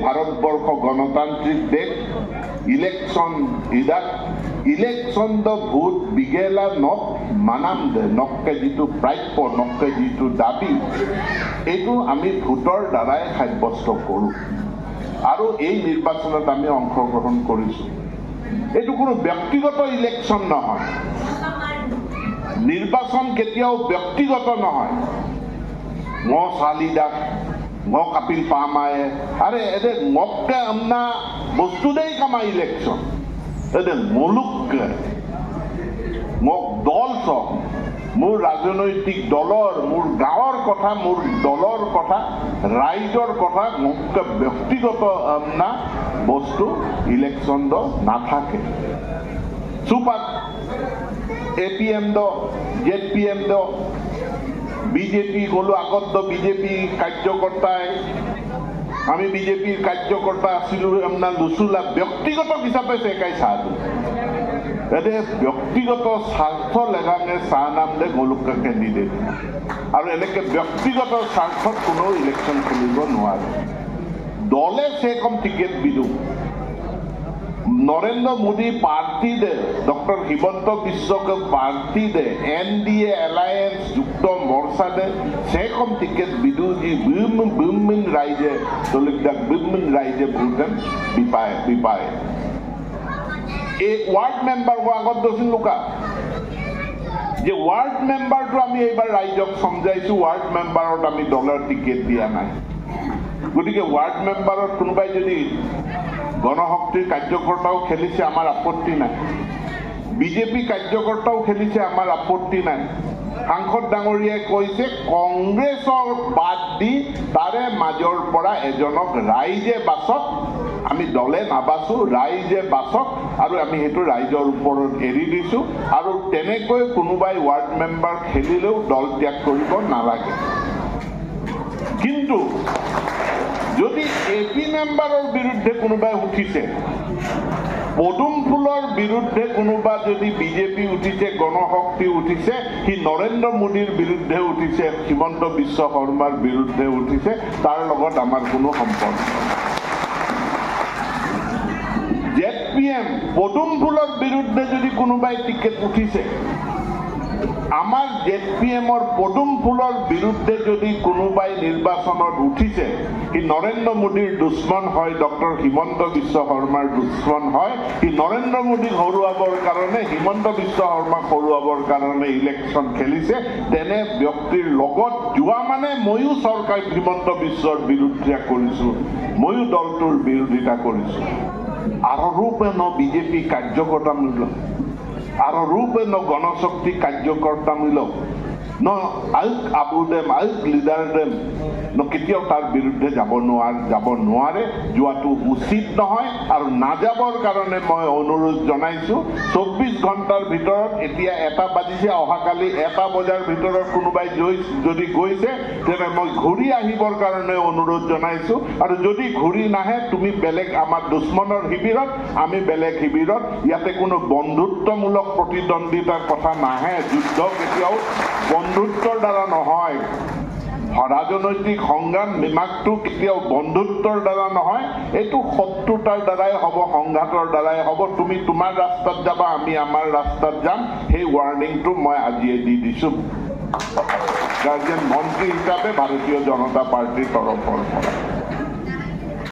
ভারতবর্ষ গণতান্ত্রিক দেশ election election vote বিগেলা নক মানাম দে নককে যিটো প্ৰাপ্য নককে যিটো দাবী এইটো আমি ভোটৰ দ্বাৰাই সাব্যস্ত কৰোঁ আৰু এই নিৰ্বাচনত আমি অংশগ্ৰহণ কৰিছোঁ। এইটো কোনো ব্যক্তিগত ইলেকশন নহয়, নিৰ্বাচন কেতিয়াও ব্যক্তিগত নহয়। মই চালি দাস মই কাপিল পামায়ে আরে এদের মক্কা আমনা বস্তু দেই কামা ইলেকশন এদের মুলুক মোক দল সব মোৰ ৰাজনৈতিক দলৰ মোৰ গাঁৱৰ কথা মোৰ দলৰ কথা ৰাইজৰ কথা মুক্ত ব্যক্তিগত আমনা বস্তু ইলেকশন দ নাথাকে। সুপাত এপিএম দ জেপিএম দ বিজেপি গলো আগত বিজেপি কাৰ্যকৰ্তাই আমি বিজেপিৰ কাৰ্যকৰ্তা আছিলো আমৰা লুচুলা ব্যক্তিগত হিচাপে চেকাই চাহটো এতে ব্যক্তিগত স্বাৰ্থ লেগানে চাহ নাম দে গোলকা কেন্ডিডেট আৰু এনেকে ব্যক্তিগত স্বাৰ্থত কোনো ইলেকশন খেলিব নোৱাৰে। দলে সে কম টিকেট বিদু नरेंद्र मोदी पार्टी दे डॉक्टर हिमंत विश्व के पार्टी दे एनडीए अलायंस युक्त मोर्चा दे से कम टिकेट बिदु जी बिमिन राइजे दलित बिमिन राइजे भूटन बिपाय एक वार्ड मेंबर को आगत दसिन लोका যে वार्ड मेंबर तो आमी एबार राइजक समझाइछु वार्ड मेंबरत आमी डॉलर टिकेट दिया নাই গতিকে वार्ड मेंबरत কোনোবাই যদি গণশক্তিৰ কাৰ্যকৰ্তাও খেলিছে আমাৰ আপত্তি নাই, বিজেপি কাৰ্যকৰ্তাও খেলিছে আমাৰ আপত্তি নাই। সাংসদ ডাঙৰীয়াই কৈছে কংগ্ৰেছৰ বাদ দি তাৰে মাজৰ পৰা এজনক ৰাইজে বাছক, আমি দলে নাবাছো ৰাইজে বাছক আৰু আমি সেইটো ৰাইজৰ ওপৰত এৰি দিছো আৰু তেনেকৈ কোনোবাই ৱাৰ্ড মেম্বাৰ খেলিলেও দল ত্যাগ কৰিব নালাগে। কিন্তু যদি এপি মেম্বাৰৰ বিৰুদ্ধে কোনোবাই উঠিছে, পদুম ফুলৰ বিৰুদ্ধে কোনোবা যদি বিজেপি উঠিছে গণশক্তি উঠিছে সি নৰেন্দ্ৰ মোদীৰ বিৰুদ্ধে উঠিছে হিমন্ত বিশ্ব শৰ্মাৰ বিৰুদ্ধে উঠিছে তাৰ লগত আমাৰ কোনো সম্পৰ্ক জেপিএম পদুম ফুলৰ বিৰুদ্ধে যদি কোনোবাই টিকেট উঠিছে আমাৰ জেপিএমৰ পদুম ফুলৰ বিৰুদ্ধে যদি কোনোবাই নিৰ্বাচনত উঠিছে সি নৰেন্দ্ৰ মোদীৰ দুশ্মন হয়, ডক্টৰ হিমন্ত বিশ্ব শৰ্মাৰ দুশ্মন হয়। সি নৰেন্দ্ৰ মোদীক হৰুৱাবৰ কাৰণে হিমন্ত বিশ্ব শৰ্মাক হৰুৱাবৰ কাৰণে ইলেকশন খেলিছে। তেনে ব্যক্তিৰ লগত যোৱা মানে ময়ো চৰকাৰ হিমন্ত বিশ্বৰ বিৰুদ্ধে কৰিছো, ময়ো দলটোৰ বিৰোধিতা কৰিছো। আৰু ৰূপে ন বিজেপি কাৰ্যকৰ্তামূলক আৰু ৰূপে ন গণশক্তি কাৰ্যকৰ্তামূলক ন আল্ক আবুদেম আল্ক লিডাৰ দেম ন কেতিয়াও তাৰ বিৰুদ্ধে যাব নোৱাৰে, যোৱাটো উচিত নহয় আৰু নাযাবৰ কাৰণে মই অনুৰোধ জনাইছো। 24 ঘণ্টাৰ ভিতৰত এতিয়া 1 বাজিছে, অহাকালি 1 বজাৰ ভিতৰত কোনোবাই যদি গৈছে তেনে মই ঘূৰি আহিবৰ কাৰণে অনুৰোধ জনাইছো আৰু যদি ঘূৰি নাহে তুমি বেলেগ আমাৰ দুশ্মনৰ শিবিৰত আমি বেলেগ শিবিৰত, ইয়াতে কোনো বন্ধুত্বমূলক প্ৰতিদ্বন্দ্বিতাৰ কথা নাহে। যুদ্ধ কেতিয়াও বন্ধুত্বৰ দ্বাৰা নহয়, ৰাজনৈতিক সংগ্ৰাম মীমাংসটো কেতিয়াও বন্ধুত্বৰ দ্বাৰা নহয়, এইটো শত্ৰুতাৰ দ্বাৰাই হ'ব, সংঘাতৰ দ্বাৰাই হ'ব। তুমি তোমাৰ ৰাস্তাত যাবা, আমি আমাৰ ৰাস্তাত যাম, সেই ৱাৰ্ণিংটো মই আজিয়ে দি দিছো গাৰ্জেন মন্ত্ৰী হিচাপে ভাৰতীয় জনতা পাৰ্টিৰ তৰফৰ পৰা।